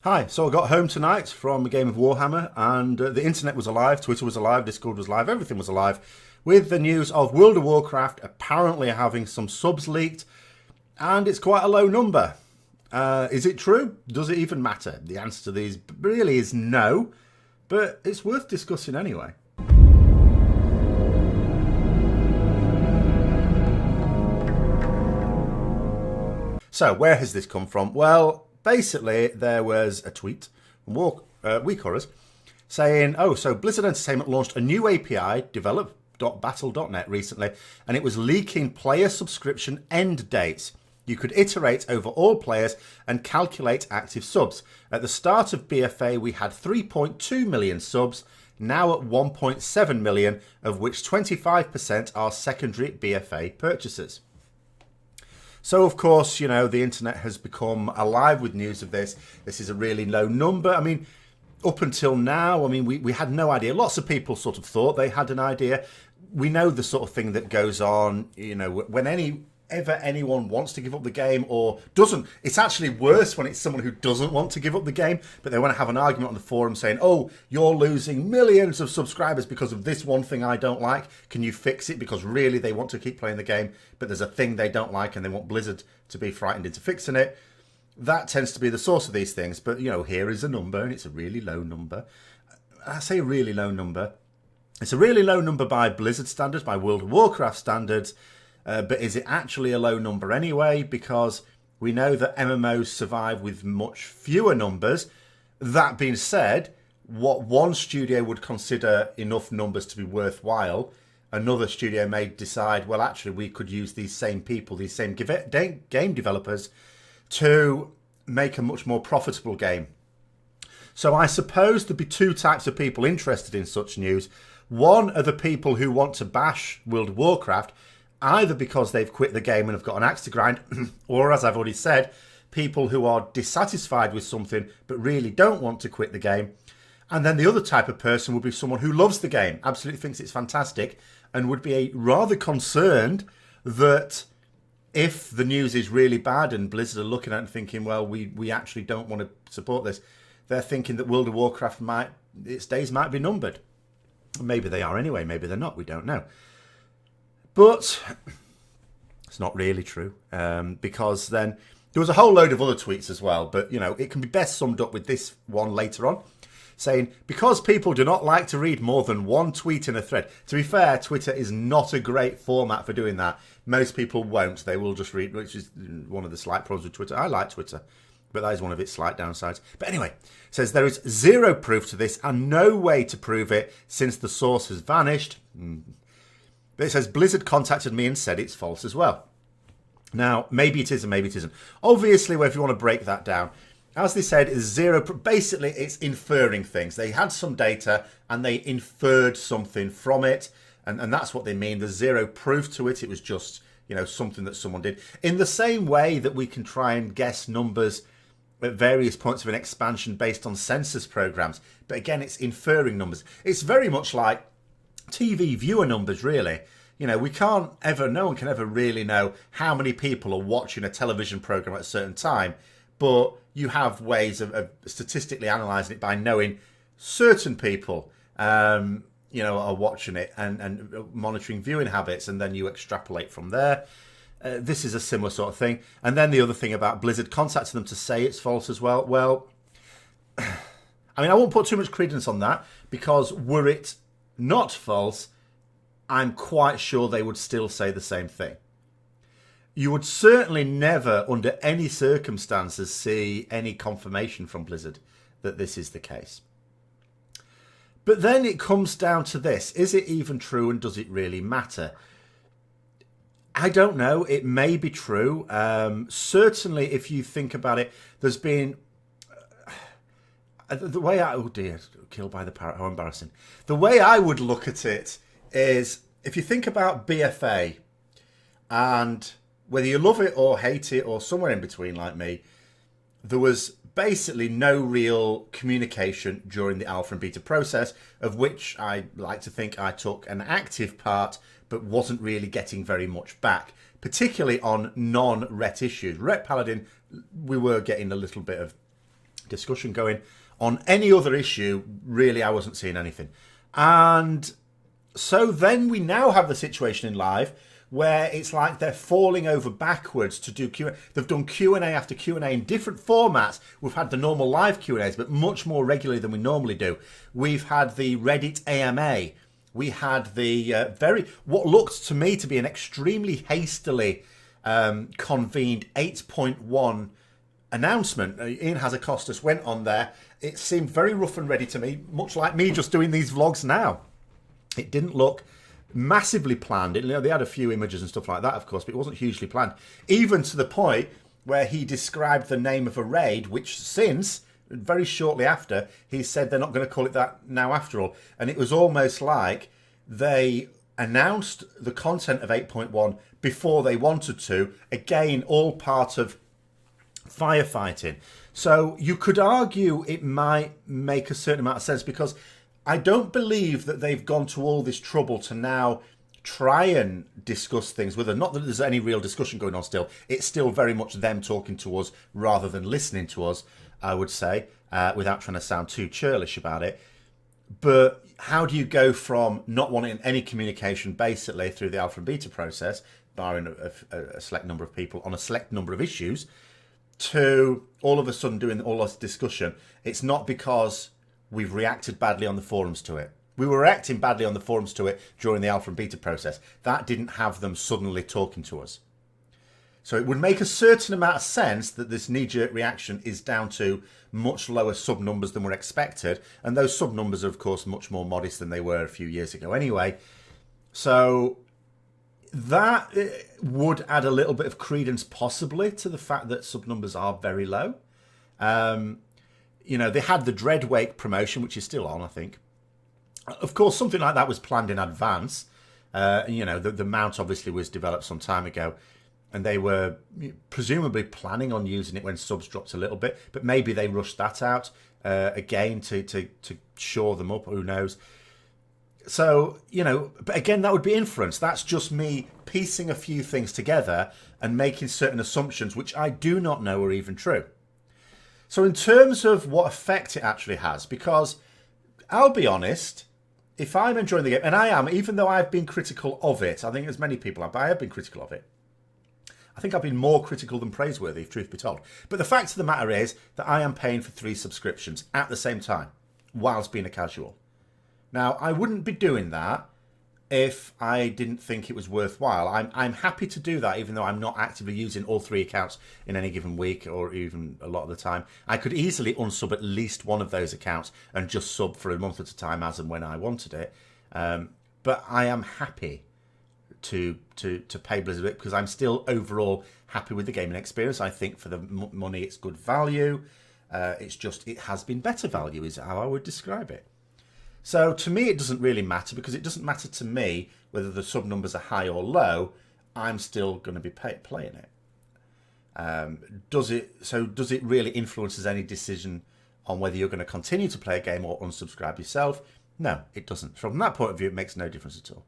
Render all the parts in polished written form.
Hi, so I got home tonight from a game of Warhammer and the internet was alive, Twitter was alive, Discord was alive, everything was alive with the news of World of Warcraft apparently having some subs leaked and it's quite a low number. Is it true? Does it even matter? The answer to these really is no, but it's worth discussing anyway. So where has this come from? Well, basically, there was a tweet from WeCorus saying, oh, so Blizzard Entertainment launched a new API, develop.battle.net, recently, and it was leaking player subscription end dates. You could iterate over all players and calculate active subs. At the start of BFA, we had 3.2 million subs, now at 1.7 million, of which 25% are secondary BFA purchases. So, of course, you know, the internet has become alive with news of this. This is a really low number. I mean, up until now, I mean, we had no idea. Lots of people sort of thought they had an idea. We know the sort of thing that goes on, you know, when anyone wants to give up the game or doesn't. It's actually worse when it's someone who doesn't want to give up the game, but they want to have an argument on the forum saying, oh, you're losing millions of subscribers because of this one thing I don't like. Can you fix it? Because really they want to keep playing the game, but there's a thing they don't like and they want Blizzard to be frightened into fixing it. That tends to be the source of these things. But, you know, here is a number and it's a really low number. I say a really low number. It's a really low number by Blizzard standards, by World of Warcraft standards. But is it actually a low number anyway? Because we know that MMOs survive with much fewer numbers. That being said, what one studio would consider enough numbers to be worthwhile, another studio may decide, well, actually, we could use these same people, these same game developers, to make a much more profitable game. So I suppose there'd be two types of people interested in such news. One are the people who want to bash World of Warcraft, either because they've quit the game and have got an axe to grind, or, as I've already said, people who are dissatisfied with something but really don't want to quit the game. And then the other type of person would be someone who loves the game, absolutely thinks it's fantastic, and would be rather concerned that if the news is really bad and Blizzard are looking at it and thinking, well, we actually don't want to support this, they're thinking that World of Warcraft its days might be numbered. Maybe they are anyway, maybe they're not, we don't know. But it's not really true, because then there was a whole load of other tweets as well. But, you know, it can be best summed up with this one later on, saying, because people do not like to read more than one tweet in a thread. To be fair, Twitter is not a great format for doing that. Most people won't. They will just read, which is one of the slight problems with Twitter. I like Twitter, but that is one of its slight downsides. But anyway, it says there is zero proof to this and no way to prove it since the source has vanished. But it says Blizzard contacted me and said it's false as well. Now, maybe it is and maybe it isn't. Obviously, if you want to break that down, as they said, is zero. Basically, it's inferring things. They had some data and they inferred something from it. And that's what they mean. There's zero proof to it. It was just, you know, something that someone did. In the same way that we can try and guess numbers at various points of an expansion based on census programs. But again, it's inferring numbers. It's very much like TV viewer numbers, really. You know, no one can ever really know how many people are watching a television program at a certain time, but you have ways of statistically analysing it by knowing certain people, you know, are watching it and monitoring viewing habits, and then you extrapolate from there. This is a similar sort of thing. And then the other thing about Blizzard contacting them to say it's false as well. Well, I mean, I won't put too much credence on that, because were it not false, I'm quite sure they would still say the same thing. You would certainly never, under any circumstances, see any confirmation from Blizzard that this is the case. But then it comes down to this. Is it even true and does it really matter? I don't know. It may be true. Certainly, if you think about it, there's been... the way oh dear, killed by the parrot, how embarrassing. The way I would look at it is, if you think about BFA, and whether you love it or hate it or somewhere in between like me, there was basically no real communication during the alpha and beta process, of which I like to think I took an active part, but wasn't really getting very much back, particularly on non-Ret issues. Ret Paladin, we were getting a little bit of discussion going. On any other issue, really, I wasn't seeing anything. And so then we now have the situation in live where it's like they're falling over backwards to do Q&A. They've done Q&A after Q&A in different formats. We've had the normal live Q&As, but much more regularly than we normally do. We've had the Reddit AMA. We had the what looked to me to be an extremely hastily convened 8.1 announcement. Ian Hazakostas went on there. It seemed very rough and ready to me, much like me just doing these vlogs now. It didn't look massively planned. They had a few images and stuff like that, of course, but it wasn't hugely planned. Even to the point where he described the name of a raid, which since, very shortly after, he said they're not going to call it that now after all. And it was almost like they announced the content of 8.1 before they wanted to. Again, all part of firefighting. So you could argue it might make a certain amount of sense, because I don't believe that they've gone to all this trouble to now try and discuss things with them. Not that there's any real discussion going on still. It's still very much them talking to us rather than listening to us, I would say, without trying to sound too churlish about it. But how do you go from not wanting any communication basically through the alpha and beta process, barring a select number of people on a select number of issues, to all of a sudden doing all this discussion? It's not because we've reacted badly on the forums to it. We were reacting badly on the forums to it during the alpha and beta process. That didn't have them suddenly talking to us. So it would make a certain amount of sense that this knee-jerk reaction is down to much lower sub numbers than were expected. And those sub numbers are, of course, much more modest than they were a few years ago anyway. So that would add a little bit of credence possibly to the fact that sub numbers are very low. They had the Dreadwake promotion, which is still on, I think. Of course, something like that was planned in advance. The mount obviously was developed some time ago, and they were presumably planning on using it when subs dropped a little bit, but maybe they rushed that out again to shore them up, who knows. So, but again, that would be inference. That's just me piecing a few things together and making certain assumptions, which I do not know are even true. So in terms of what effect it actually has, because I'll be honest, if I'm enjoying the game, and I am, even though I've been critical of it, I think as many people have, but I have been critical of it. I think I've been more critical than praiseworthy, if truth be told. But the fact of the matter is that I am paying for 3 subscriptions at the same time, whilst being a casual. Now, I wouldn't be doing that if I didn't think it was worthwhile. I'm happy to do that, even though I'm not actively using all 3 accounts in any given week or even a lot of the time. I could easily unsub at least one of those accounts and just sub for a month at a time as and when I wanted it. But I am happy to pay Blizzard it, because I'm still overall happy with the gaming experience. I think for the money it's good value. It has been better value is how I would describe it. So to me, it doesn't really matter, because it doesn't matter to me whether the sub numbers are high or low. I'm still going to be playing it. Does it really influence any decision on whether you're going to continue to play a game or unsubscribe yourself? No, it doesn't. From that point of view, it makes no difference at all.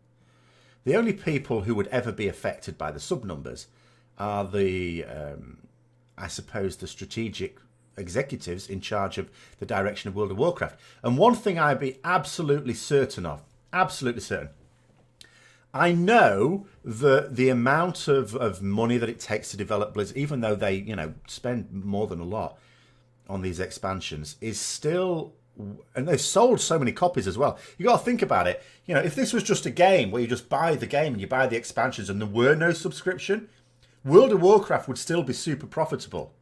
The only people who would ever be affected by the sub numbers are the strategic executives in charge of the direction of World of Warcraft. And one thing I'd be absolutely certain of, I know that the amount of money that it takes to develop Blizzard, even though they, spend more than a lot on these expansions, is still, and they've sold so many copies as well. You got to think about it. If this was just a game where you just buy the game and you buy the expansions and there were no subscription, World of Warcraft would still be super profitable.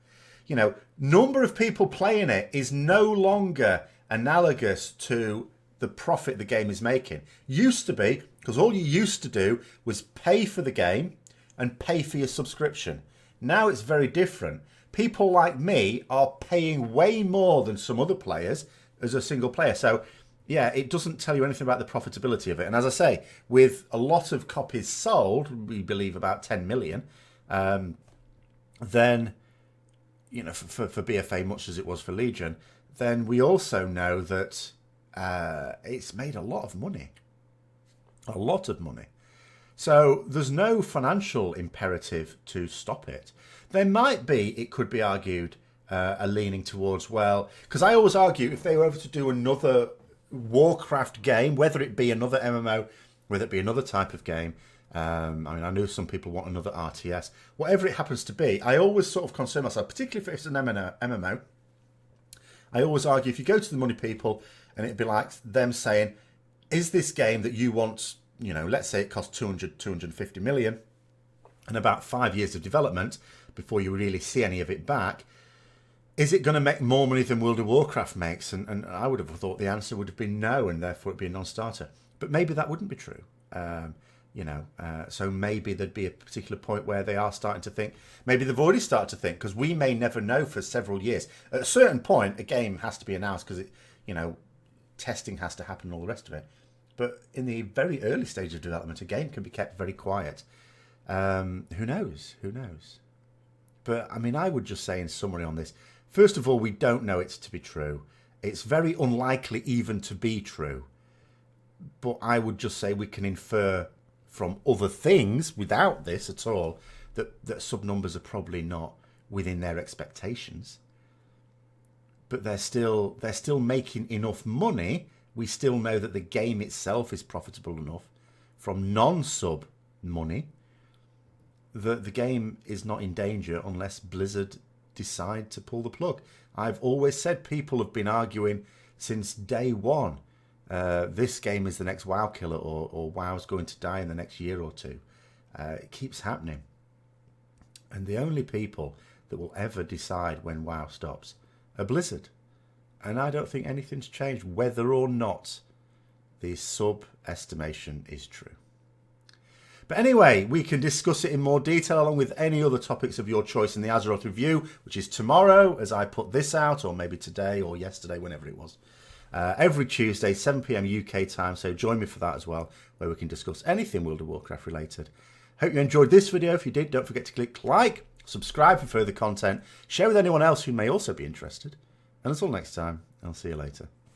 Number of people playing it is no longer analogous to the profit the game is making. Used to be, because all you used to do was pay for the game and pay for your subscription. Now it's very different. People like me are paying way more than some other players as a single player. So, yeah, it doesn't tell you anything about the profitability of it. And as I say, with a lot of copies sold, we believe about 10 million, then, for BFA, much as it was for Legion, then we also know that it's made a lot of money. A lot of money. So there's no financial imperative to stop it. There might be, it could be argued, are leaning towards, well, because I always argue if they were ever to do another Warcraft game, whether it be another MMO, whether it be another type of game, I mean, I know some people want another RTS, whatever it happens to be, I always sort of concern myself, particularly if it's an MMO, I always argue if you go to the money people and it'd be like them saying, is this game that you want, you know, let's say it costs 250 million and about 5 years of development before you really see any of it back, is it going to make more money than World of Warcraft makes? And I would have thought the answer would have been no, and therefore it'd be a non-starter. But maybe that wouldn't be true. So maybe there'd be a particular point where they are starting to think, maybe they've already started to think, because we may never know for several years. At a certain point, a game has to be announced because testing has to happen and all the rest of it. But in the very early stage of development, a game can be kept very quiet. Who knows? Who knows? But I mean, I would just say in summary on this, first of all, we don't know it to be true. It's very unlikely even to be true. But I would just say we can infer from other things without this at all that sub numbers are probably not within their expectations. But they're still making enough money. We still know that the game itself is profitable enough from non-sub money that the game is not in danger unless Blizzard decide to pull the plug. I've always said, people have been arguing since day one, this game is the next WoW killer, or WoW's going to die in the next year or two. It keeps happening. And the only people that will ever decide when WoW stops are Blizzard. And I don't think anything's changed, whether or not the sub-estimation is true. But anyway, we can discuss it in more detail along with any other topics of your choice in the Azeroth review, which is tomorrow as I put this out, or maybe today or yesterday, whenever it was. Every Tuesday, 7 PM UK time, so join me for that as well, where we can discuss anything World of Warcraft related. Hope you enjoyed this video. If you did, don't forget to click like, subscribe for further content, share with anyone else who may also be interested. And until next time, I'll see you later.